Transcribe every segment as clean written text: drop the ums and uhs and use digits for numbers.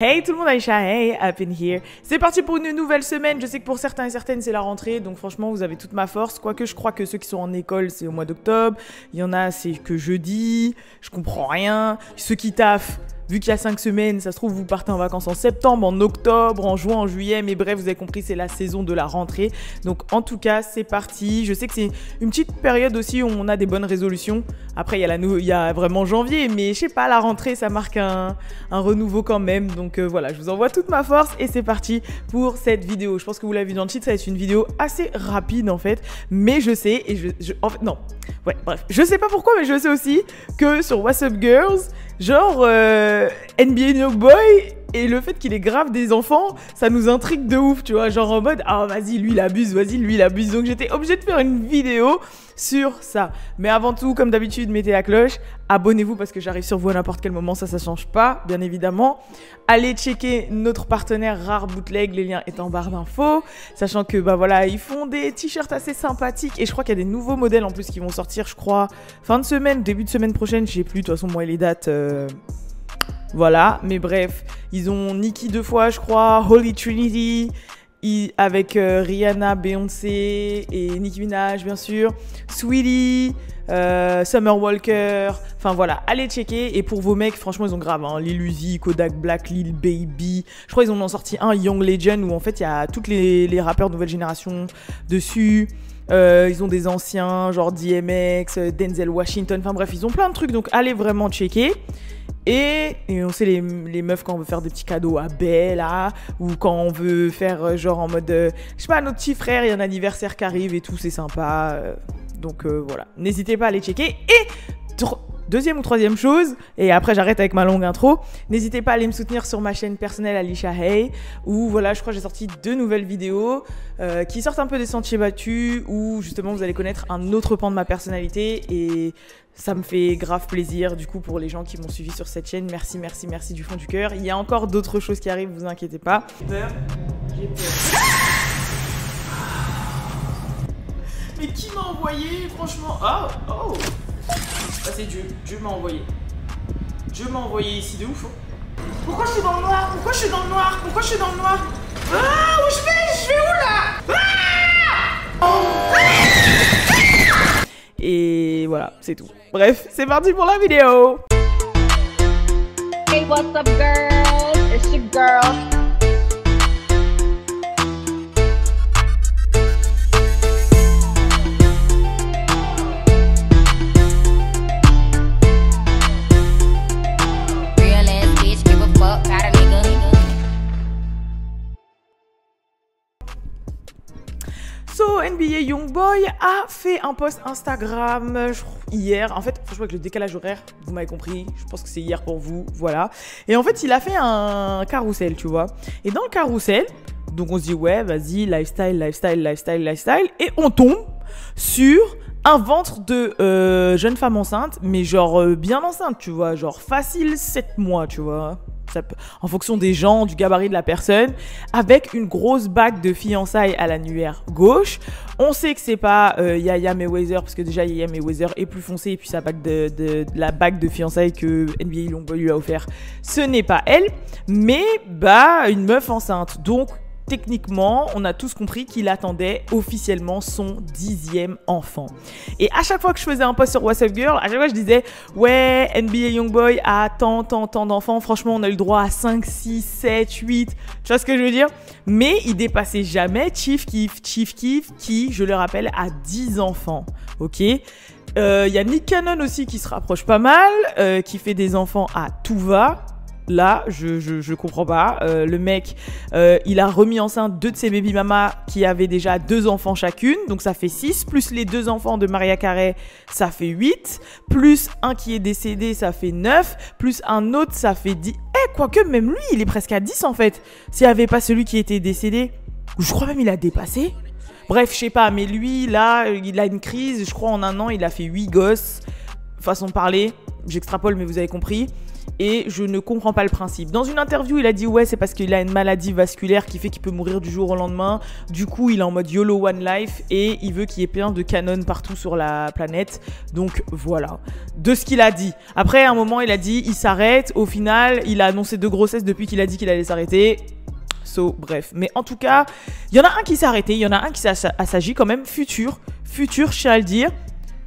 Hey tout le monde, Aïcha, hey, up in here. C'est parti pour une nouvelle semaine. Je sais que pour certains et certaines, c'est la rentrée. Donc franchement, vous avez toute ma force. Quoique je crois que ceux qui sont en école, c'est au mois d'octobre. Il y en a, c'est que jeudi. Je comprends rien. Ceux qui taffent, vu qu'il y a 5 semaines, ça se trouve, vous partez en vacances en septembre, en octobre, en juin, en juillet. Mais bref, vous avez compris, c'est la saison de la rentrée. Donc en tout cas, c'est parti. Je sais que c'est une petite période aussi où on a des bonnes résolutions. Après, il y a vraiment janvier. Mais je sais pas, la rentrée, ça marque un renouveau quand même. Donc voilà, je vous envoie toute ma force et c'est parti pour cette vidéo. Je pense que vous l'avez vu dans le titre, ça va être une vidéo assez rapide en fait. Mais je sais, en fait, non. Ouais, bref. Je sais pas pourquoi, mais je sais aussi que sur What's Up Girls, genre NBA Youngboy et le fait qu'il ait grave des enfants, ça nous intrigue de ouf, tu vois. Genre en mode, ah vas-y, lui il abuse, vas-y, lui il abuse. Donc j'étais obligée de faire une vidéo sur ça. Mais avant tout, comme d'habitude, mettez la cloche. Abonnez-vous parce que j'arrive sur vous à n'importe quel moment, ça change pas, bien évidemment. Allez checker notre partenaire Rare Bootleg, les liens est en barre d'infos. Sachant que, bah voilà, ils font des t-shirts assez sympathiques et je crois qu'il y a des nouveaux modèles en plus qui vont sortir, je crois, fin de semaine, début de semaine prochaine, je sais plus, de toute façon, moi et les dates... Voilà, mais bref, ils ont Nicki 2 fois, je crois, Holy Trinity, avec Rihanna, Beyoncé et Nicki Minaj, bien sûr, Sweetie, Summer Walker, enfin voilà, allez checker. Et pour vos mecs, franchement, ils ont grave, hein, Lil Uzi, Kodak Black, Lil Baby, je crois qu'ils en ont sorti un Young Legend où en fait il y a tous les rappeurs de nouvelle génération dessus. Ils ont des anciens, genre DMX, Denzel Washington, enfin bref, ils ont plein de trucs, donc allez vraiment checker. Et on sait les meufs quand on veut faire des petits cadeaux à Bella ou quand on veut faire genre en mode, je sais pas, à notre petit frère, il y a un anniversaire qui arrive et tout, c'est sympa. Donc voilà, n'hésitez pas à aller checker. Et deuxième ou troisième chose, et après j'arrête avec ma longue intro, n'hésitez pas à aller me soutenir sur ma chaîne personnelle Alicia Hey, où voilà, je crois que j'ai sorti 2 nouvelles vidéos qui sortent un peu des sentiers battus, où justement vous allez connaître un autre pan de ma personnalité et ça me fait grave plaisir du coup pour les gens qui m'ont suivi sur cette chaîne. Merci, merci, merci du fond du cœur. Il y a encore d'autres choses qui arrivent, vous inquiétez pas. J'ai peur. Mais qui m'a envoyé, franchement? Oh ça c'est Dieu, Dieu m'a envoyé. Dieu m'a envoyé ici de ouf. Pourquoi je suis dans le noir? Pourquoi je suis dans le noir? Pourquoi je suis dans le noir? Ah, où je vais? Je vais où là? Et voilà, c'est tout. Bref, c'est parti pour la vidéo. Hey, what's up, girls? It's your girl. So, NBA Youngboy a fait un post Instagram hier. En fait, franchement, avec le décalage horaire, vous m'avez compris. Je pense que c'est hier pour vous. Voilà. Et en fait, il a fait un carrousel, tu vois. Et dans le carrousel, donc on se dit, ouais, vas-y, lifestyle, lifestyle, lifestyle, lifestyle. Et on tombe sur un ventre de jeune femme enceinte, mais genre bien enceinte, tu vois. Genre facile 7 mois, tu vois. En fonction des gens, du gabarit de la personne, avec une grosse bague de fiançailles à l'annulaire gauche. On sait que c'est pas Yaya Mayweather, parce que déjà Yaya Mayweather est plus foncé, et puis sa bague la bague de fiançailles que NBA Youngboy lui a offert, ce n'est pas elle, mais bah une meuf enceinte. Donc techniquement, on a tous compris qu'il attendait officiellement son 10e enfant. Et à chaque fois que je faisais un post sur What's Up Girl, à chaque fois je disais ouais, NBA Youngboy a tant d'enfants. Franchement, on a eu le droit à 5, 6, 7, 8. Tu vois ce que je veux dire? Mais il dépassait jamais Chief Keef, qui, je le rappelle, a 10 enfants. Ok? Il y a Nick Cannon aussi qui se rapproche pas mal, qui fait des enfants à tout va. Là, je comprends pas. Le mec, il a remis enceinte 2 de ses baby mamas qui avaient déjà 2 enfants chacune. Donc ça fait 6. Plus les 2 enfants de Maria Carey, ça fait 8. Plus un qui est décédé, ça fait 9. Plus un autre, ça fait 10. Quoique même lui, il est presque à 10 en fait. S'il n'y avait pas celui qui était décédé. Je crois même il a dépassé. Bref, je sais pas. Mais lui, là, il a une crise. Je crois en un an, il a fait 8 gosses. Façon de parler. J'extrapole, mais vous avez compris. et je ne comprends pas le principe. Dans une interview, il a dit ouais, c'est parce qu'il a une maladie vasculaire qui fait qu'il peut mourir du jour au lendemain. Du coup, il est en mode YOLO One Life et il veut qu'il y ait plein de canons partout sur la planète. Donc voilà, de ce qu'il a dit. Après, à un moment, il a dit il s'arrête. Au final, il a annoncé 2 grossesses depuis qu'il a dit qu'il allait s'arrêter. So, bref. Mais en tout cas, il y en a un qui s'est arrêté, il y en a un qui s'est assagi quand même. Futur, je tiens à le dire.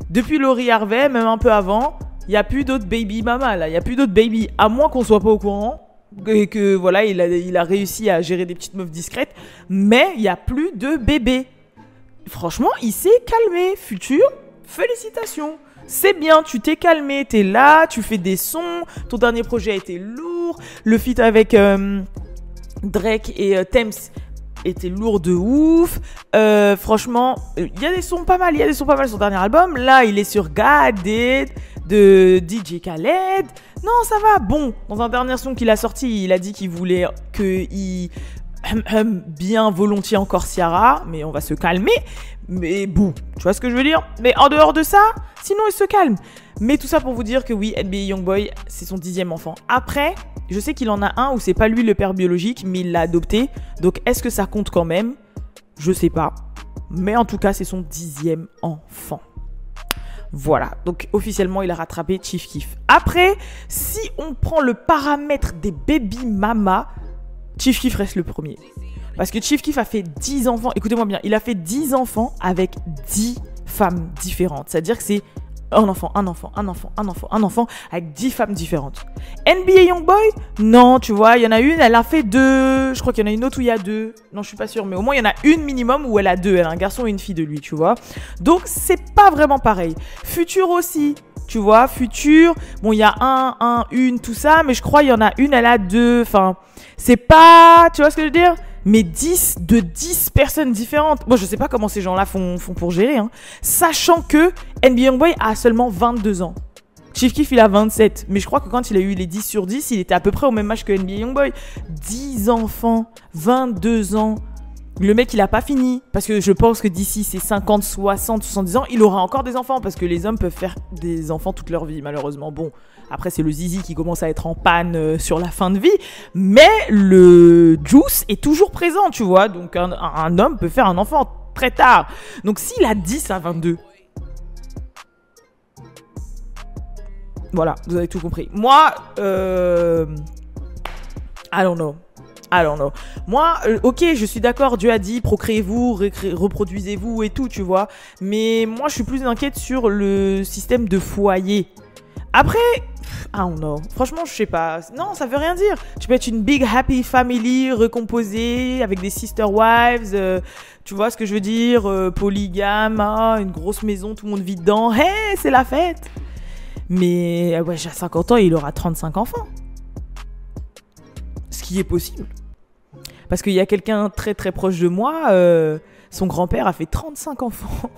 Depuis Laurie Harvey, même un peu avant, il n'y a plus d'autres baby mama là. Il n'y a plus d'autres baby. À moins qu'on soit pas au courant. Et que voilà, il a réussi à gérer des petites meufs discrètes. Mais il n'y a plus de bébés. Franchement, il s'est calmé. Futur, félicitations. C'est bien, tu t'es calmé, t'es là, tu fais des sons. Ton dernier projet a été lourd. Le feat avec Drake et Thames était lourd de ouf. Franchement, il y a des sons pas mal. Il y a des sons pas mal sur son dernier album. Là, il est sur God It de DJ Khaled. Non, ça va. Bon, dans un dernier son qu'il a sorti, il a dit qu'il voulait bien volontiers encore Ciara, mais on va se calmer. Mais bon, tu vois ce que je veux dire? Mais en dehors de ça, sinon il se calme. Mais tout ça pour vous dire que oui, NBA Youngboy, c'est son 10e enfant. Après, je sais qu'il en a un où c'est pas lui le père biologique, mais il l'a adopté. Donc est-ce que ça compte quand même? Je sais pas. Mais en tout cas, c'est son 10e enfant. Voilà, donc officiellement, il a rattrapé Chief Keef. Après, si on prend le paramètre des baby mama, Chief Keef reste le premier. Parce que Chief Keef a fait 10 enfants. Écoutez-moi bien, il a fait 10 enfants avec 10 femmes différentes. C'est-à-dire que c'est un enfant avec 10 femmes différentes. NBA Youngboy, non, tu vois, il y en a une, elle a fait 2. Je crois qu'il y en a une autre où il y a 2. Non, je suis pas sûre, mais au moins il y en a une minimum où elle a 2. Elle a un garçon et une fille de lui, tu vois. Donc c'est pas vraiment pareil. Futur aussi. Tu vois, Futur, bon, il y a une, tout ça, mais je crois il y en a une, elle a 2. Enfin, c'est pas, tu vois ce que je veux dire? Mais 10 personnes différentes. Bon, je sais pas comment ces gens-là font pour gérer, hein. Sachant que NBA Youngboy a seulement 22 ans. Chief Keef, il a 27. Mais je crois que quand il a eu les 10 sur 10, il était à peu près au même âge que NBA Youngboy. 10 enfants, 22 ans. Le mec, il a pas fini. Parce que je pense que d'ici ses 50, 60, 70 ans, il aura encore des enfants. Parce que les hommes peuvent faire des enfants toute leur vie, malheureusement. Bon, après, c'est le zizi qui commence à être en panne sur la fin de vie. Mais le juice est toujours présent, tu vois. Donc, un homme peut faire un enfant très tard. Donc, s'il a 10 à 22... Voilà, vous avez tout compris. Moi, I don't know. Moi, ok, je suis d'accord, Dieu a dit procréez-vous, reproduisez-vous et tout, tu vois. Mais moi, je suis plus inquiète sur le système de foyer. Après, I don't know. Franchement, je sais pas. Non, ça veut rien dire. Tu peux être une big happy family recomposée avec des sister wives. Tu vois ce que je veux dire? Polygame, une grosse maison, tout le monde vit dedans. Hey, c'est la fête. Mais ouais, à 50 ans, il aura 35 enfants. Ce qui est possible. Parce qu'il y a quelqu'un très très proche de moi, son grand-père a fait 35 enfants.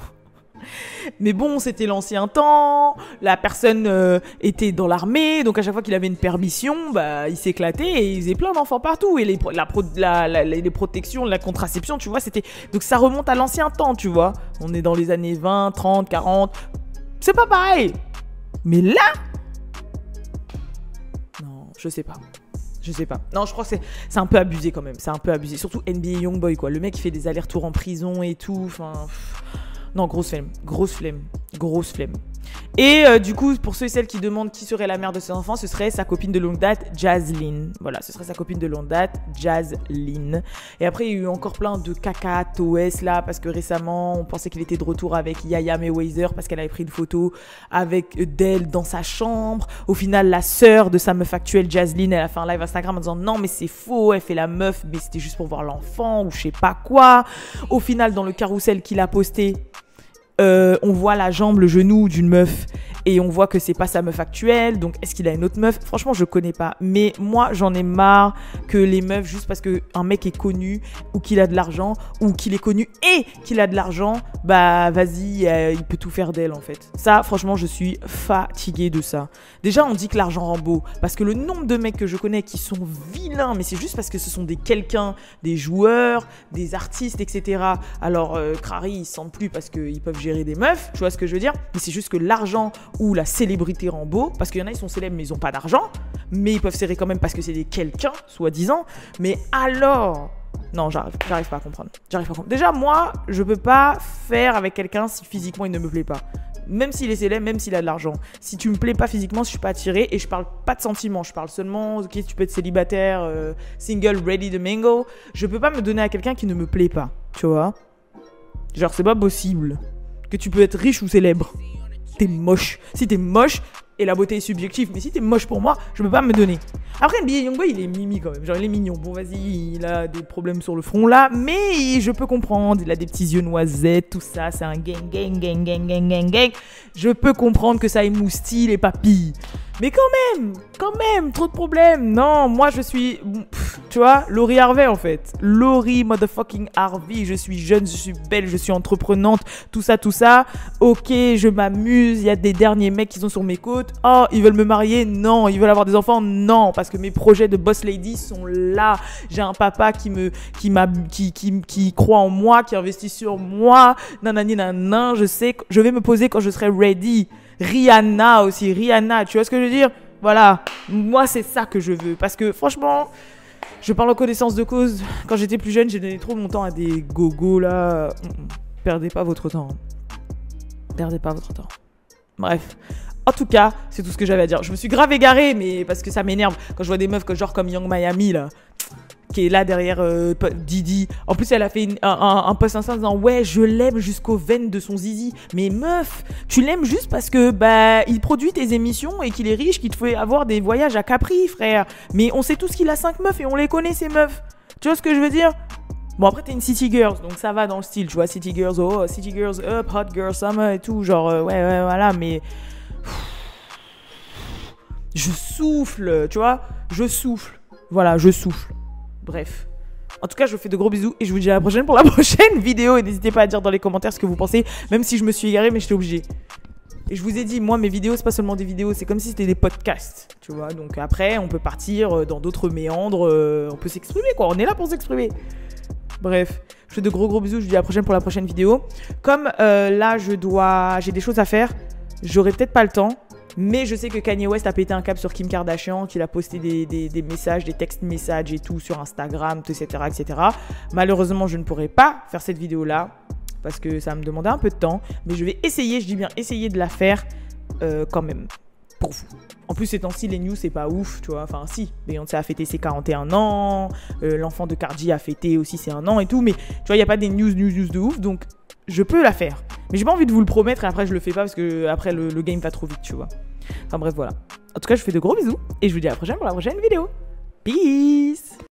Mais bon, c'était l'ancien temps, la personne était dans l'armée, donc à chaque fois qu'il avait une permission, bah, il s'éclatait et il faisait plein d'enfants partout. Et les protections, la contraception, tu vois, c'était... Donc ça remonte à l'ancien temps, tu vois. On est dans les années 20, 30, 40. C'est pas pareil. Mais là... Non, je sais pas. Non, je crois que c'est un peu abusé quand même. C'est un peu abusé. Surtout NBA Youngboy, quoi. Le mec, il fait des allers-retours en prison et tout. Enfin... Non, grosse flemme. Et du coup, pour ceux et celles qui demandent qui serait la mère de ses enfants, ce serait sa copine de longue date, Jazlyn. Voilà, ce serait sa copine de longue date, Jazlyn. Et après, il y a eu encore plein de caca TOS là, parce que récemment, on pensait qu'il était de retour avec Yaya Mayweather, parce qu'elle avait pris une photo avec d'elle dans sa chambre. Au final, la sœur de sa meuf actuelle, Jazlyn, elle a fait un live Instagram en disant non, mais c'est faux, elle fait la meuf, mais c'était juste pour voir l'enfant, ou je sais pas quoi. Au final, dans le carrousel qu'il a posté, on voit la jambe, le genou d'une meuf et on voit que c'est pas sa meuf actuelle. Donc est-ce qu'il a une autre meuf? Franchement, je connais pas. Mais moi, j'en ai marre que les meufs, juste parce que un mec est connu ou qu'il a de l'argent ou qu'il est connu et qu'il a de l'argent, bah vas-y, il peut tout faire d'elle en fait. Ça, franchement, je suis fatiguée de ça. Déjà, on dit que l'argent rend beau parce que le nombre de mecs que je connais qui sont vilains, mais c'est juste parce que ce sont des joueurs, des artistes, etc. Alors, Crary, ils se sentent plus parce qu'ils peuvent gérer des meufs, tu vois ce que je veux dire? Mais c'est juste que l'argent ou la célébrité rend beau, parce qu'il y en a, ils sont célèbres mais ils ont pas d'argent. mais ils peuvent s'aimer quand même parce que c'est des quelqu'un, soi-disant. Mais alors... Non, j'arrive pas à comprendre. Déjà, moi, je peux pas faire avec quelqu'un si physiquement il ne me plaît pas. Même s'il est célèbre, même s'il a de l'argent. Si tu me plais pas physiquement, je suis pas attirée et je parle pas de sentiments. Je parle seulement, ok, tu peux être célibataire, single, ready to mingle. Je peux pas me donner à quelqu'un qui ne me plaît pas, tu vois. Genre, c'est pas possible que tu peux être riche ou célèbre. T'es moche. Si t'es moche, et la beauté est subjective, mais si t'es moche pour moi, je peux pas me donner. Après, NBA Youngboy, il est mimi quand même. Genre, il est mignon. Bon, vas-y, il a des problèmes sur le front là, mais je peux comprendre. Il a des petits yeux noisettes, tout ça. C'est un gang. Je peux comprendre que ça émoustille les papilles. Mais quand même, trop de problèmes. Non, moi, je suis, tu vois, Laurie Harvey en fait. Laurie motherfucking Harvey. Je suis jeune, je suis belle, je suis entreprenante, tout ça. Ok, je m'amuse. Il y a des derniers mecs qui sont sur mes côtes. Oh, ils veulent me marier? Non. Ils veulent avoir des enfants? Non. Parce que mes projets de boss lady sont là. J'ai un papa qui croit en moi, qui investit sur moi. Nanani nanan. Je sais que je vais me poser quand je serai ready. Rihanna aussi, tu vois ce que je veux dire? Voilà, moi c'est ça que je veux. Parce que franchement, je parle en connaissance de cause. Quand j'étais plus jeune, j'ai donné trop mon temps à des gogos là. Perdez pas votre temps. Bref. En tout cas, c'est tout ce que j'avais à dire. Je me suis grave égarée, mais parce que ça m'énerve. Quand je vois des meufs genre comme Young Miami là, qui est là derrière Didi. En plus, elle a fait un post Insta en disant ouais, je l'aime jusqu'aux veines de son zizi. Mais meuf, tu l'aimes juste parce que il produit tes émissions et qu'il est riche, qu'il te fait avoir des voyages à Capri, frère. Mais on sait tous qu'il a 5 meufs et on les connaît ces meufs. Tu vois ce que je veux dire? Bon, après, t'es une City Girls, donc ça va dans le style, tu vois. City Girls, oh, City Girls up, Hot Girl Summer et tout. Genre, ouais, voilà, mais... Je souffle, tu vois. Voilà, je souffle. Bref. En tout cas, je vous fais de gros bisous et je vous dis à la prochaine pour la prochaine vidéo. Et n'hésitez pas à dire dans les commentaires ce que vous pensez, même si je me suis égarée, mais j'étais obligée. Et je vous ai dit, moi, mes vidéos, c'est pas seulement des vidéos, c'est comme si c'était des podcasts, tu vois. Donc après, on peut partir dans d'autres méandres, on peut s'exprimer, quoi. On est là pour s'exprimer. Bref, je vous fais de gros bisous, je vous dis à la prochaine pour la prochaine vidéo. Comme là, j'ai des choses à faire, j'aurai peut-être pas le temps. Mais je sais que Kanye West a pété un câble sur Kim Kardashian, qu'il a posté des messages, des textes messages et tout sur Instagram, etc., etc. Malheureusement, je ne pourrai pas faire cette vidéo-là parce que ça me demandait un peu de temps. Mais je vais essayer, je dis bien essayer de la faire quand même pour vous. En plus, ces temps-ci, les news, c'est pas ouf, tu vois. Enfin, si, Beyoncé a fêté ses 41 ans, l'enfant de Cardi a fêté aussi ses 1 an et tout. Mais tu vois, il n'y a pas des news de ouf, donc je peux la faire. Mais j'ai pas envie de vous le promettre et après je le fais pas parce que après le game va trop vite, tu vois. Enfin bref, voilà. En tout cas, je vous fais de gros bisous et je vous dis à la prochaine pour la prochaine vidéo. Peace!